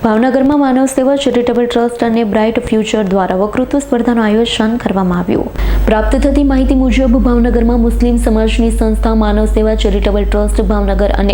ભાવનગરમાં માનવ સેવા charitable trust અને બ્રાઇટ ફ્યુચર દ્વારા વક્તૃત્વ સ્પર્ધાનું આયોજન કરવામાં આવ્યું। પ્રાપ્ત થતી માહિતી મુજબ ભાવનગરમાં મુસ્લિમ સમાજની સંસ્થા માનવ સેવા ચેરિટેબલ ટ્રસ્ટ ભાવનગર અને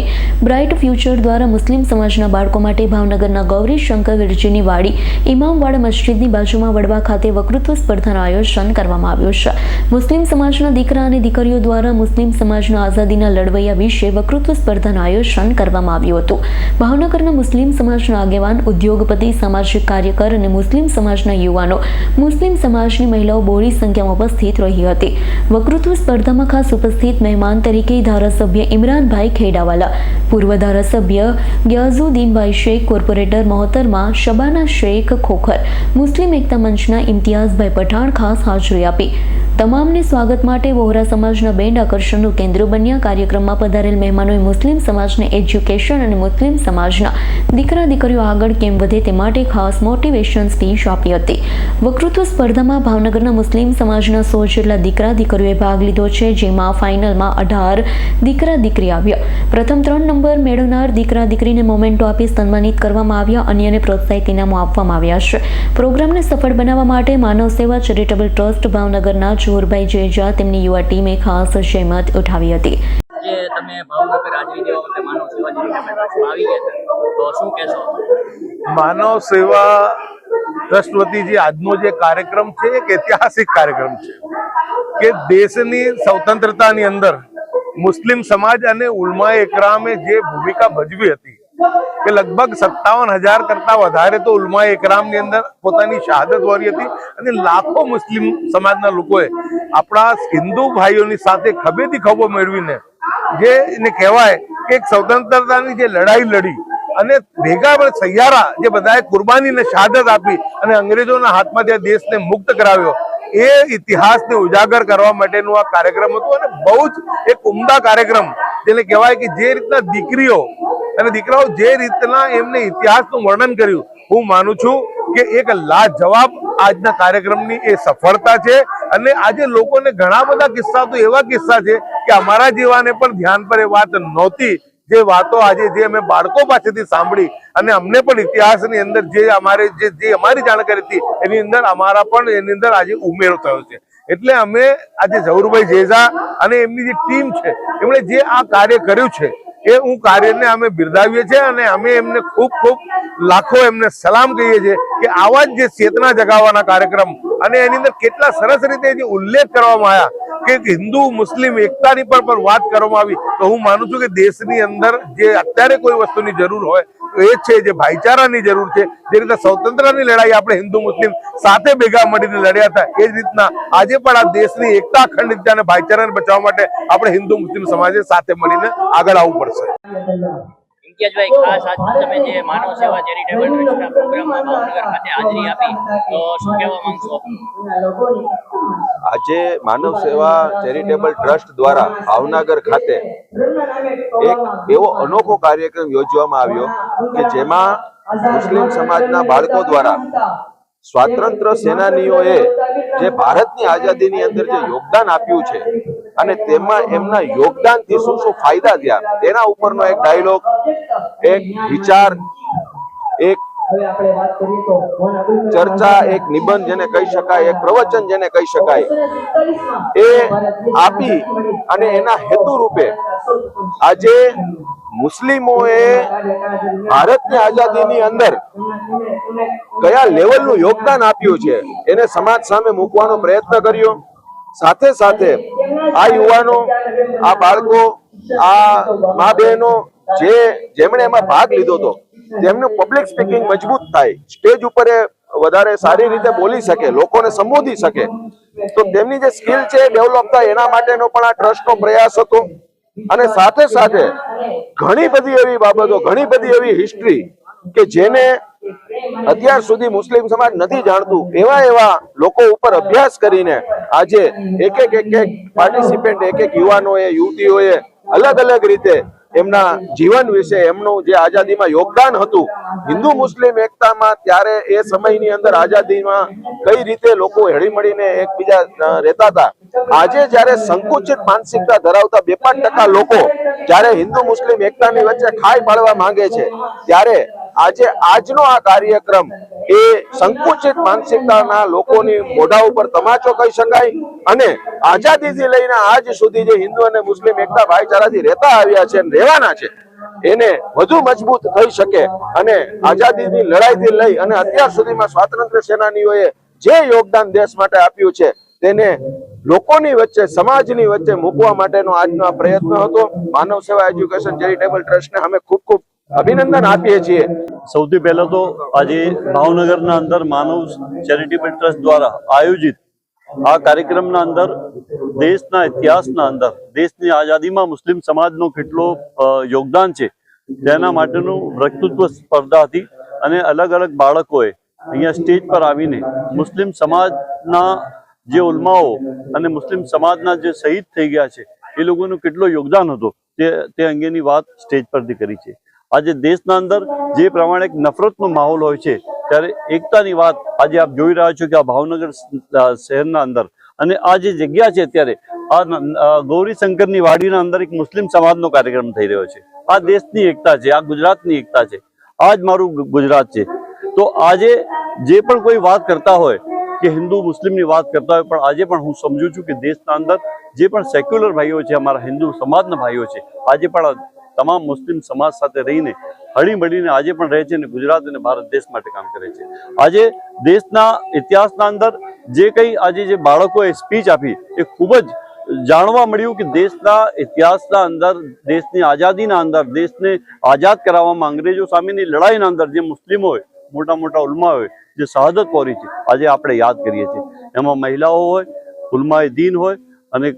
બ્રાઇટ ફ્યુચર દ્વારા મુસ્લિમ સમાજના બાળકો માટે ભાવનગરના ગૌરી શંકર વિરજીની વાડી ઇમામવાડા મસ્જિદની બાજુમાં વડવા ખાતે વક્તૃત્વ સ્પર્ધાનું આયોજન કરવામાં આવ્યું છે। મુસ્લિમ સમાજના દીકરા અને દીકરીઓ દ્વારા મુસ્લિમ સમાજના આઝાદીના લડવૈયા વિશે વક્તૃત્વ સ્પર્ધાનું આયોજન કરવામાં આવ્યું હતું। ભાવનગરના મુસ્લિમ સમાજના આગેવાન, ઉદ્યોગપતિ, સામાજિક કાર્યકર અને મુસ્લિમ સમાજના યુવાનો, મુસ્લિમ સમાજની મહિલાઓ બહોળી સંખ્યામાં ઉપસ્થિત રહી હતી। વક્તૃત્વ સ્પર્ધામાં ખાસ ઉપસ્થિત મહેમાન તરીકે ધારાસભ્ય ઇમરાનભાઈ ખેડાવાલા, પૂર્વ ધારાસભ્ય ગ્યાઝુદ્દીનભાઈ શેખ, કોર્પોરેટર મોહતરમા શબાના શેખ ખોખર, મુસ્લિમ એકતા મંચના ઇમ્તિયાઝભાઈ પઠાણ ખાસ હાજરી આપી તમામને સ્વાગત માટે વહોરા સમાજના બેન્ડ આકર્ષણનું કેન્દ્ર બન્યા। કાર્યક્રમમાં પધારેલ મહેમાનોએ મુસ્લિમ સમાજને એજ્યુકેશન અને મુસ્લિમ સમાજના દીકરા દીકરીઓ આગળ કેમ વધે તે માટે ખાસ મોટિવેશન સ્પીચ આપી હતી। વક્તૃત્વ સ્પર્ધામાં ભાવનગરના મુસ્લિમ સમાજના 100 જેટલા દીકરા દીકરીઓએ ભાગ લીધો છે, જેમાં ફાઇનલમાં 18 દીકરા દીકરી આવ્યા। પ્રથમ 3 નંબર મેળવનાર દીકરા દીકરીને મોમેન્ટો આપી સન્માનિત કરવામાં આવ્યા। અન્યને પ્રોત્સાહિત ઇનામો આપવામાં આવ્યા છે। પ્રોગ્રામને સફળ બનાવવા માટે માનવ સેવા ચેરિટેબલ ટ્રસ્ટ ભાવનગરના જોરભાઈ જેજા તેમની યુવા ટીમે ખાસ જહેમત ઉઠાવી હતી। જે તમે ભાવનગર હાજરી દેવા માટે માનવ સેવા ચેરિટેબલ ટ્રસ્ટમાં આવી ગયા હતા, તો શું કહેશો? માનવ સેવા ટ્રસ્ટ વતી જે આજનો જે કાર્યક્રમ છે એક ઐતિહાસિક કાર્યક્રમ છે કે દેશની સ્વતંત્રતાની અંદર મુસ્લિમ સમાજ અને ઉલમાએ ઇકરામે જે ભૂમિકા ભજવી હતી કે લગભગ 57,000 કરતા વધારે તો ઉલમાએ ઇકરામની અંદર પોતાની શહાદત વારી હતી અને લાખો મુસ્લિમ સમાજના લોકોએ આપણા હિન્દુ ભાઈઓની સાથે ખભેથી ખભો મેળવીને જે એને કહેવાય કે એક સ્વતંત્રતાની જે લડાઈ લડી અને ભેગા સૈયારા જે બધાએ કુરબાનીને શહાદત આપી અને અંગ્રેજોના હાથમાંથી આ દેશને મુક્ત કરાવ્યો, એ ઇતિહાસને ઉજાગર કરવા માટેનું આ કાર્યક્રમ હતું અને બહુ જ એક ઉમદા કાર્યક્રમ જેને કહેવાય કે જે રીતના દીકરીઓ અને દીકરાઓ જે રીતના એમને ઇતિહાસનું વર્ણન કર્યું, હું માનું છું કે એક લાજવાબ આજના કાર્યક્રમની એ સફળતા છે। અને આજે લોકોને ઘણા બધા કિસ્સા તો એવા કિસ્સા છે કે અમારા જેવાને પણ ધ્યાન પર એ વાત નહોતી, જે વાતો આજે જે અમે બાળકો પાસેથી સાંભળી અને અમને પણ ઇતિહાસની અંદર જે અમારી જાણકારી હતી એની અંદર અમારા પણ એની અંદર આજે ઉમેરો થયો છે। એટલે અમે આજે ઝહુરભાઈ જેઝા અને એમની જે ટીમ છે એમણે જે આ કાર્ય કર્યું છે એ હું કાર્યને અમે બિરદાવીએ છીએ અને અમે એમને ખૂબ ખૂબ લાખો એમને સલામ કહીએ છીએ કે આવા જ જે ચેતના જગાવવાના કાર્યક્રમ અને એની અંદર કેટલા સરસ રીતે જે ઉલ્લેખ કરવામાં આવ્યા કે હિન્દુ મુસ્લિમ એકતાની પણ વાત કરવામાં આવી, તો હું માનું છું કે દેશની અંદર જે અત્યારે કોઈ વસ્તુની જરૂર હોય તો એ છે જે ભાઈચારાની જરૂર છે। જે રીતે સ્વતંત્રની લડાઈ આપણે હિન્દુ મુસ્લિમ સાથે ભેગા મળીને લડ્યા હતા, એ જ રીતના આજે પણ આ દેશની એકતા, અખંડિતતા અને ભાઈચારાને બચાવવા માટે આપણે હિન્દુ મુસ્લિમ સમાજે સાથે મળીને આગળ આવવું પડશે। ઇમ્તિયાઝભાઈ, ખાસ આજ તમે જે માનવ સેવા ચેરિટેબલ ટ્રસ્ટના પ્રોગ્રામમાં ભાવનગર ખાતે હાજરી આપી, તો શું કહેવા માંગશો? આજે માનવ સેવા ચેરિટેબલ ટ્રસ્ટ દ્વારા ભાવનગર ખાતે એક એવો અનોખો કાર્યક્રમ યોજવામાં આવ્યો કે જેમાં મુસ્લિમ સમાજના બાળકો દ્વારા સ્વાતંત્ર્ય સેનાનીઓએ જે ભારતની આઝાદીની અંદર જે યોગદાન આપ્યું છે અને તેમાં એમના યોગદાનથી શું શું ફાયદા થયા તેના ઉપરનો એક ડાયલોગ, એક વિચાર, એક ચર્ચા, એક નિબંધ જેને કહી શકાય, એક પ્રવચન જેને કહી શકાય, એ આપી અને એના હેતુ રૂપે આજે મુસ્લિમોએ ભારતની આઝાદીની અંદર કયા લેવલનું યોગદાન આપ્યું છે એને સમાજ સામે મૂકવાનો પ્રયત્ન કર્યો। સાથે સાથે આ યુવાનો, આ બાળકો, આ મા બહેનો જેમણે એમાં ભાગ લીધો હતો તેમનું પબ્લિક સ્પીકિંગ મજબૂત થાય, સ્ટેજ ઉપર એ વધારે સારી રીતે બોલી શકે, લોકોને સંબોધી શકે, તો તેમની જે સ્કિલ છે ડેવલપ થાય એના માટેનો પણ આ ટ્રસ્ટનો પ્રયાસ હતો। અને સાથે સાથે ઘણી બધી એવી બાબતો, ઘણી બધી એવી હિસ્ટ્રી કે જેને અત્યાર સુધી મુસ્લિમ સમાજ નથી જાણતું, એવા લોકો ઉપર અભ્યાસ કરીને આજે એક પાર્ટિસિપન્ટ, એક યુવાનોએ, યુવતીઓએ અલગ અલગ રીતે એમના જીવન વિશે, એમનું જે આઝાદીમાં યોગદાન હતું હિન્દુ મુસ્લિમ એકતામાં, ત્યારે એ સમયની અંદર આઝાદીમાં કઈ રીતે લોકો હળીમળીને એકબીજા રહેતા હતા, આજે જ્યારે સંકુચિત માનસિકતા ધરાવતા 2-5% લોકો જ્યારે હિન્દુ મુસ્લિમ એકતાની વચ્ચે ખાઈ પાડવા માંગે છે, ત્યારે આજે આજનો આ કાર્યક્રમ એ સંકુચિત માનસિકતાના લોકોની મોઢા ઉપર તમાચો કહી શકાય અને આઝાદીથી લઈને આજ સુધી જે હિન્દુ અને મુસ્લિમ એકતા ભાઈચારાથી રહેતા આવ્યા છે અને રહેવાના છે એને વધુ મજબૂત થઈ શકે અને આઝાદીની લડાઈથી લઈ અને અત્યાર સુધીમાં સ્વાતંત્ર્ય સેનાનીઓએ જે યોગદાન દેશ માટે આપ્યું છે તેને લોકોની વચ્ચે સમાજની વચ્ચે મૂકવા માટેનો આજનો આ પ્રયત્ન હતો. માનવ સેવા એજ્યુકેશન ચેરિટેબલ ટ્રસ્ટને અમે ખૂબ ખૂબ અભિનંદન આપીએ છીએ. સૌથી પહેલા તો આજે ભાવનગરના અંદર માનવ ચેરિટેબલ ટ્રસ્ટ દ્વારા આયોજિત આ કાર્યક્રમના અંદર દેશના ઇતિહાસના અંદર દેશની આઝાદીમાં મુસ્લિમ સમાજનો કેટલો યોગદાન છે તેના માટેનું વક્તૃત્વ સ્પર્ધા હતી અને અલગ અલગ બાળકોએ અહીંયા સ્ટેજ પર આવીને મુસ્લિમ સમાજના જે ઉલમાઓ અને મુસ્લિમ સમાજના જે શહીદ થઈ ગયા છે એ લોકોનું કેટલો યોગદાન હતું તે અંગેની વાત સ્ટેજ પરથી કરી છે. આજે દેશના અંદર જે પ્રમાણે એક નફરતનો માહોલ હોય છે ત્યારે એકતાની વાત આજે આપ જોઈ રહ્યા છો કે આ ભાવનગર શહેરના અંદર અને આ જે જગ્યા છે અત્યારે આ ગૌરીશંકરની વાડીના અંદર એક મુસ્લિમ સમાજનો કાર્યક્રમ થઈ રહ્યો છે. આ દેશની એકતા છે, આ ગુજરાતની એકતા છે, આ જ મારું ગુજરાત છે. તો આજે જે પણ કોઈ વાત કરતા હોય કે હિન્દુ મુસ્લિમની વાત કરતા હોય પણ આજે પણ હું સમજુ છું કે દેશના અંદર જે પણ સેક્યુલર ભાઈઓ છે, અમારા હિન્દુ સમાજના ભાઈઓ છે, આજે પણ તમામ મુસ્લિમ સમાજ સાથે રહીને હળી મળીને આજે પણ રહે છે અને ગુજરાત અને ભારત દેશ માટે કામ કરે છે. આજે દેશના ઇતિહાસના અંદર જે કંઈ આજે જે બાળકોએ સ્પીચ આપી એ ખૂબ જ જાણવા મળ્યું કે દેશના ઇતિહાસના અંદર દેશની આઝાદીના અંદર દેશને આઝાદ કરાવવામાં અંગ્રેજો સામેની લડાઈના અંદર જે મુસ્લિમોએ મોટા મોટા ઉલમાઓએ જે શહાદત પહોરી છે આજે આપણે યાદ કરીએ છીએ. એમાં મહિલાઓ હોય, ઉલમાએ દીન હોય અને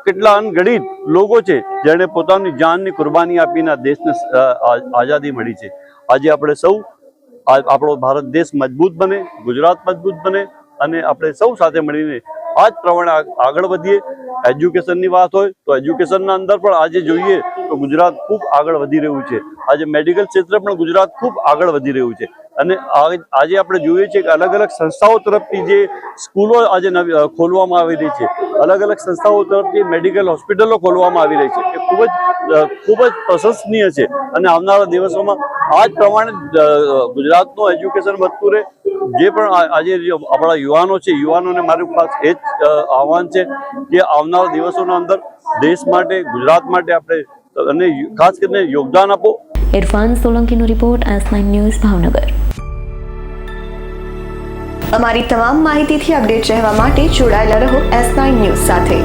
કેટલા અનગણિત લોકો છે જેણે પોતાની જાનની કુરબાની આપીને દેશને આઝાદી મળી છે. આજે આપણે સૌ આપણો ભારત દેશ મજબૂત બને, ગુજરાત મજબૂત બને અને આપણે સૌ સાથે મળીને આ જ પ્રમાણે આગળ વધીએ. એજ્યુકેશનની વાત હોય તો એજ્યુકેશનના અંદર પણ આજે જોઈએ તો ગુજરાત ખૂબ આગળ વધી રહ્યું છે. આજે મેડિકલ ક્ષેત્રે પણ ગુજરાત ખૂબ આગળ વધી રહ્યું છે અને આજે આપણે જોઈએ છીએ કે અલગ અલગ સંસ્થાઓ તરફથી જે સ્કૂલો આજે ખોલવામાં આવી રહી છે, અલગ અલગ સંસ્થાઓ તરફથી મેડિકલ હોસ્પિટલો ખોલવામાં આવી રહી છે, એ ખૂબ જ પ્રશંસનીય છે અને આવનારા દિવસોમાં આ જ પ્રમાણે ગુજરાતનું એજ્યુકેશન વધતું રહે. જે પણ આજે આપણા યુવાનો છે, યુવાનોને મારું ખાસ એ જ આહવાન છે કે આવનારા દિવસોના અંદર દેશ માટે, ગુજરાત માટે આપણે અને ખાસ કરીને યોગદાન આપો. ઇરફાન સોલંકીનો રિપોર્ટ, S9 ન્યૂઝ, ભાવનગર. અમારી તમામ માહિતીથી અપડેટ રહેવા માટે જોડાયેલા રહો S9 ન્યૂઝ સાથે.